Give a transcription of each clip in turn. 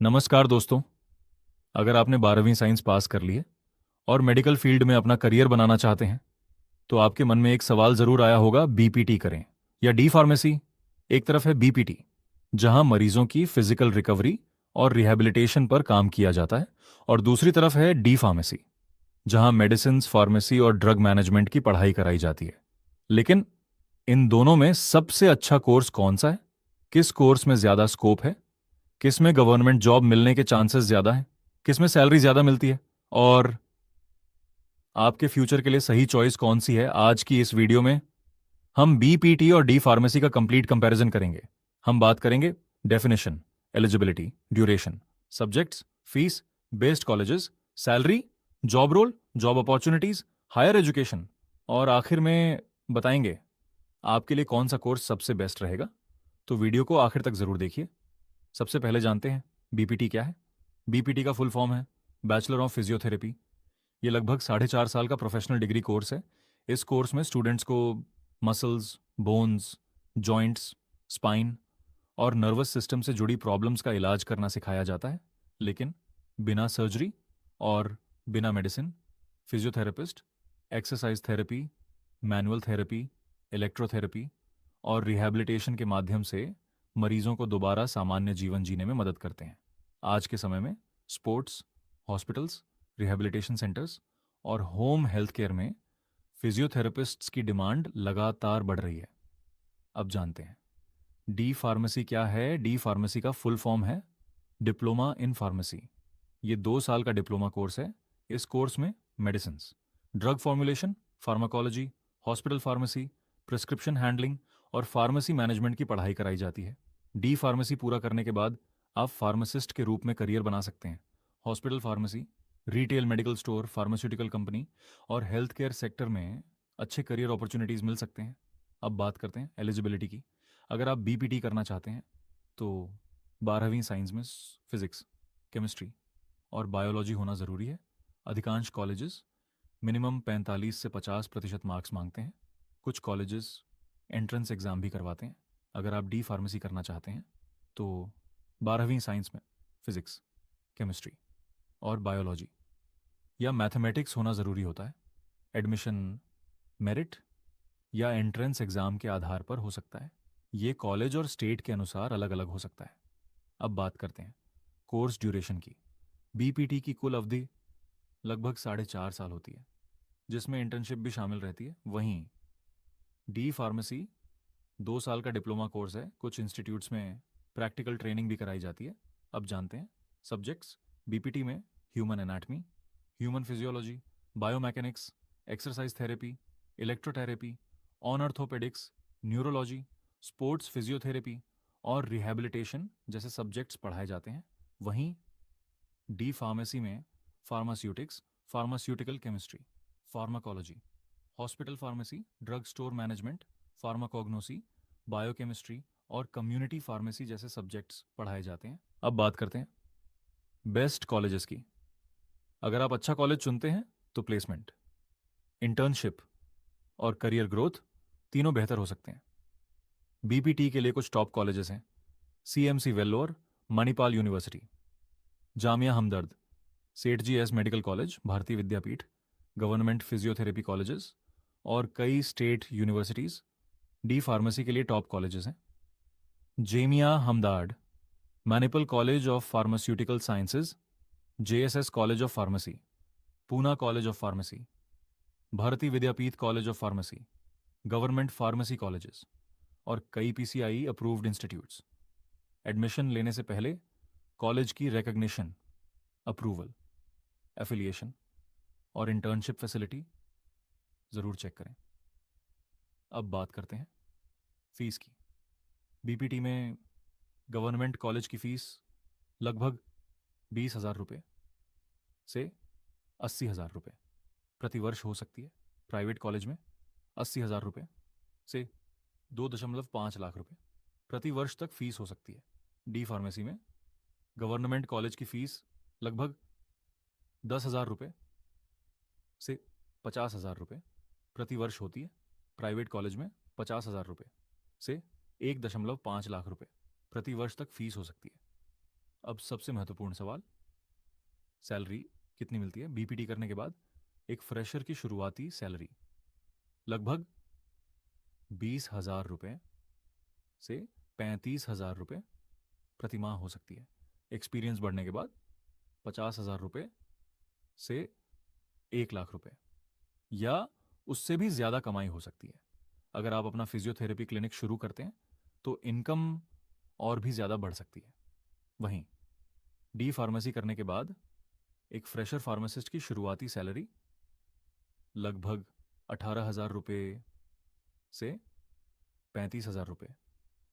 नमस्कार दोस्तों। अगर आपने 12वीं साइंस पास कर ली है और मेडिकल फील्ड में अपना करियर बनाना चाहते हैं तो आपके मन में एक सवाल ज़रूर आया होगा, बीपीटी करें या डी फार्मेसी। एक तरफ है बीपीटी, जहां मरीजों की फिजिकल रिकवरी और रिहैबिलिटेशन पर काम किया जाता है, और दूसरी तरफ है डी फार्मेसी, जहां मेडिसिन, फार्मेसी और ड्रग मैनेजमेंट की पढ़ाई कराई जाती है। लेकिन इन दोनों में सबसे अच्छा कोर्स कौन सा है? किस कोर्स में ज़्यादा स्कोप है? किस में गवर्नमेंट जॉब मिलने के चांसेस ज़्यादा हैं? किस में सैलरी ज़्यादा मिलती है? और आपके फ्यूचर के लिए सही चॉइस कौन सी है? आज की इस वीडियो में हम बीपीटी और डी फार्मेसी का कंप्लीट कंपैरिजन करेंगे। हम बात करेंगे definition, eligibility, duration, subjects, fees, based colleges, salary, job role, job opportunities, higher education, और आखिर में बताएंगे आपके लिए कौन सा कोर्स सबसे बेस्ट रहेगा। तो वीडियो को आखिर तक जरूर देखिए। सबसे पहले जानते हैं बीपीटी क्या है। बीपीटी का फुल फॉर्म है बैचलर ऑफ फिजियोथेरेपी। ये लगभग 4.5 साल का प्रोफेशनल डिग्री कोर्स है। इस कोर्स में स्टूडेंट्स को मसल्स, बोन्स, जॉइंट्स, स्पाइन और नर्वस सिस्टम से जुड़ी प्रॉब्लम्स का इलाज करना सिखाया जाता है, लेकिन बिना सर्जरी और बिना medicine. Physiotherapist exercise therapy, manual therapy, electrotherapy और रिहैबिलिटेशन के माध्यम से मरीजों को दोबारा सामान्य जीवन जीने में मदद करते हैं। आज के समय में स्पोर्ट्स, हॉस्पिटल्स, रिहैबिलिटेशन सेंटर्स और होम हेल्थ केयर में फिजियोथेरेपिस्ट्स की डिमांड लगातार बढ़ रही है। अब जानते हैं डी फार्मेसी क्या है। डी फार्मेसी का फुल फॉर्म है डिप्लोमा इन फार्मेसी। ये 2 साल का डिप्लोमा कोर्स है। इस कोर्स में medicines, drug formulation, pharmacology, hospital pharmacy, prescription handling और फार्मेसी मैनेजमेंट की पढ़ाई कराई जाती है। डी फार्मेसी पूरा करने के बाद आप फार्मासिस्ट के रूप में करियर बना सकते हैं। Hospital pharmacy, retail medical store, pharmaceutical company और हेल्थ केयर सेक्टर में अच्छे करियर अपॉर्चुनिटीज़ मिल सकते हैं। अब बात करते हैं एलिजिबिलिटी की। अगर आप बीपीटी करना चाहते हैं तो 12वीं साइंस में फिजिक्स, केमिस्ट्री और बायोलॉजी होना ज़रूरी है। अधिकांश कॉलेजेस मिनिमम 45 से 50% मार्क्स मांगते हैं। कुछ कॉलेजेस एंट्रेंस एग्ज़ाम भी करवाते हैं। अगर आप डी फार्मेसी करना चाहते हैं तो 12वीं साइंस में फिजिक्स, केमिस्ट्री और बायोलॉजी या मैथमेटिक्स होना ज़रूरी होता है। एडमिशन मेरिट या एंट्रेंस एग्ज़ाम के आधार पर हो सकता है। ये कॉलेज और स्टेट के अनुसार अलग अलग हो सकता है। अब बात करते हैं कोर्स ड्यूरेशन की। बीपीटी की कुल अवधि लगभग 4.5 साल होती है, जिसमें इंटर्नशिप भी शामिल रहती है। वहीं डी फार्मेसी 2 साल का डिप्लोमा कोर्स है। कुछ इंस्टीट्यूट्स में प्रैक्टिकल ट्रेनिंग भी कराई जाती है। अब जानते हैं सब्जेक्ट्स। बीपीटी में human anatomy, human physiology, biomechanics, exercise therapy, electrotherapy, on orthopaedics, neurology, sports physiotherapy और रिहैबिलिटेशन जैसे सब्जेक्ट्स पढ़ाए जाते हैं। वहीं डी फार्मेसी में pharmaceutics, pharmaceutical chemistry, pharmacology, hospital pharmacy, drug store management, pharmacognosy, biochemistry और कम्युनिटी फार्मेसी जैसे सब्जेक्ट्स पढ़ाए जाते हैं। अब बात करते हैं बेस्ट कॉलेजेस की। अगर आप अच्छा कॉलेज चुनते हैं तो प्लेसमेंट, इंटर्नशिप और करियर ग्रोथ तीनों बेहतर हो सकते हैं। बीपीटी के लिए कुछ टॉप कॉलेजेस हैं: सीएमसी वेल्लोर, मणिपाल यूनिवर्सिटी, जामिया हमदर्द, सेठ जी एस मेडिकल कॉलेज, भारतीय विद्यापीठ, गवर्नमेंट फिजियोथेरेपी कॉलेजेस और कई स्टेट यूनिवर्सिटीज़। डी फार्मेसी के लिए टॉप कॉलेजेस हैं: Jamia Hamdard, Manipal college of pharmaceutical sciences, JSS college of pharmacy, Poona college of pharmacy, Bharati Vidyapeeth college of pharmacy, government pharmacy colleges और कई PCI approved institutes. Admission लेने से पहले कॉलेज की रिकग्निशन, अप्रूवल, एफिलिएशन और इंटर्नशिप फैसिलिटी ज़रूर चेक करें। अब बात करते हैं फीस की। बीपीटी में गवर्नमेंट कॉलेज की फ़ीस लगभग 20,000 रुपये से 80,000 रुपये प्रति वर्ष हो सकती है। प्राइवेट कॉलेज में 80,000 रुपये से 2.5 लाख रुपये प्रति वर्ष तक फीस हो सकती है। डी फार्मेसी में गवर्नमेंट कॉलेज की फ़ीस लगभग 10,000 रुपये से 50,000 रुपये प्रति वर्ष होती है। प्राइवेट कॉलेज में 50,000 रुपये से 1.5 लाख रुपये प्रति वर्ष तक फीस हो सकती है। अब सबसे महत्वपूर्ण सवाल, सैलरी कितनी मिलती है बीपीटी करने के बाद? एक फ्रेशर की शुरुआती सैलरी लगभग 20,000 रुपये से 35,000 रुपये प्रति माह हो सकती है। एक्सपीरियंस बढ़ने के बाद 50,000 रुपये से 1 लाख रुपये या उससे भी ज़्यादा कमाई हो सकती है। अगर आप अपना फिजियोथेरेपी क्लिनिक शुरू करते हैं तो इनकम और भी ज़्यादा बढ़ सकती है। वहीं डी फार्मेसी करने के बाद एक फ्रेशर फार्मासिस्ट की शुरुआती सैलरी लगभग 18,000 रुपये से 35,000 रुपये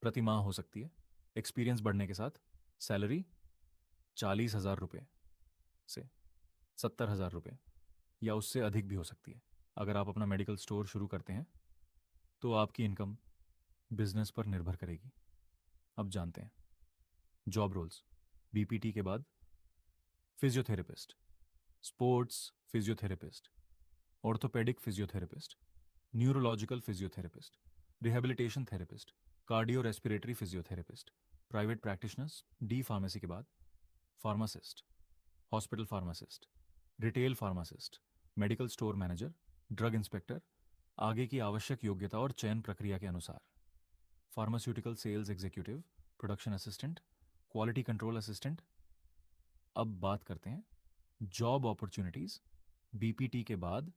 प्रति माह हो सकती है। एक्सपीरियंस बढ़ने के साथ सैलरी 40,000 रुपये से 70,000 रुपये या उससे अधिक भी हो सकती है। अगर आप अपना मेडिकल स्टोर शुरू करते हैं तो आपकी इनकम बिजनेस पर निर्भर करेगी। अब जानते हैं जॉब रोल्स बीपीटी के बाद। Physiotherapist, sports physiotherapist, orthopaedic physiotherapist, neurological physiotherapist, rehabilitation therapist, cardio respiratory physiotherapist, private practitioners. D pharmacy के बाद pharmacist, hospital pharmacist, retail pharmacist, medical store manager, drug inspector, आगे की आवश्यक योग्यता और चयन प्रक्रिया के अनुसार। Pharmaceutical sales executive, production assistant, quality control assistant. अब बात करते हैं जॉब अपॉर्चुनिटीज बीपीटी के बाद।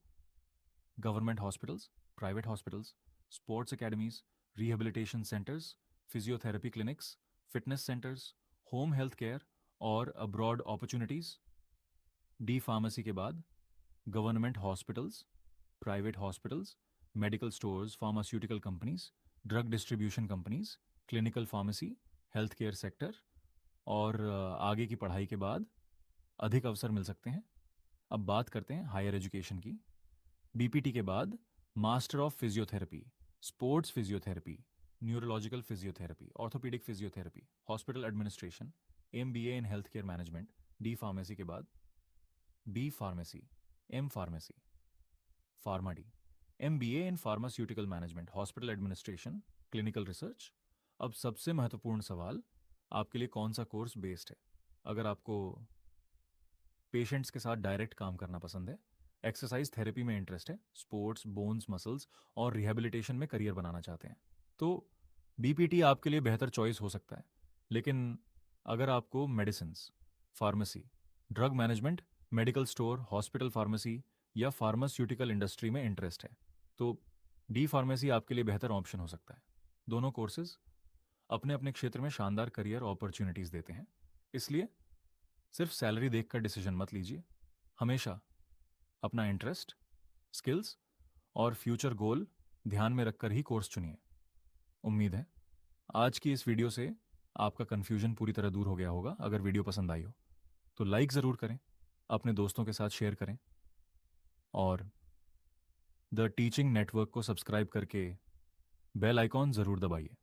Government hospitals, private hospitals, sports academies, rehabilitation centres, physiotherapy clinics, fitness centres, home health care और अब्रॉड अपॉर्चुनिटीज। डी फार्मेसी के बाद government hospitals, private hospitals, medical stores, pharmaceutical companies, drug distribution companies, clinical pharmacy, health care sector और आगे की पढ़ाई के बाद अधिक अवसर मिल सकते हैं। अब बात करते हैं हायर एजुकेशन की। बीपीटी के बाद master of physiotherapy, sports physiotherapy, neurological physiotherapy, orthopaedic physiotherapy, hospital administration, MBA in health care management. D pharmacy के बाद B pharmacy, M pharmacy, pharma D, MBA in pharmaceutical management, hospital administration, clinical research. अब सबसे महत्वपूर्ण सवाल, आपके लिए कौन सा कोर्स बेस्ड है? अगर आपको पेशेंट्स के साथ डायरेक्ट काम करना पसंद है, एक्सरसाइज थेरेपी में इंटरेस्ट है, स्पोर्ट्स, बोन्स, मसल्स और रिहेबिलिटेशन में करियर बनाना चाहते हैं, तो बीपीटी आपके लिए बेहतर चॉइस हो सकता है। लेकिन अगर आपको medicine, pharmacy, drug management, medical store, hospital pharmacy या फार्मास्यूटिकल इंडस्ट्री में इंटरेस्ट है तो डी फार्मेसी आपके लिए बेहतर ऑप्शन हो सकता है। दोनों कोर्सेज अपने अपने क्षेत्र में शानदार करियर अपॉर्चुनिटीज देते हैं, इसलिए सिर्फ सैलरी देखकर डिसीजन मत लीजिए। हमेशा अपना इंटरेस्ट, स्किल्स और फ्यूचर गोल ध्यान में रखकर ही कोर्स चुनिए। उम्मीद है आज की इस वीडियो से आपका कन्फ्यूजन पूरी तरह दूर हो गया होगा। अगर वीडियो पसंद आई हो तो लाइक ज़रूर करें, अपने दोस्तों के साथ शेयर करें और द टीचिंग नेटवर्क को सब्सक्राइब करके बेल आइकॉन ज़रूर दबाइए।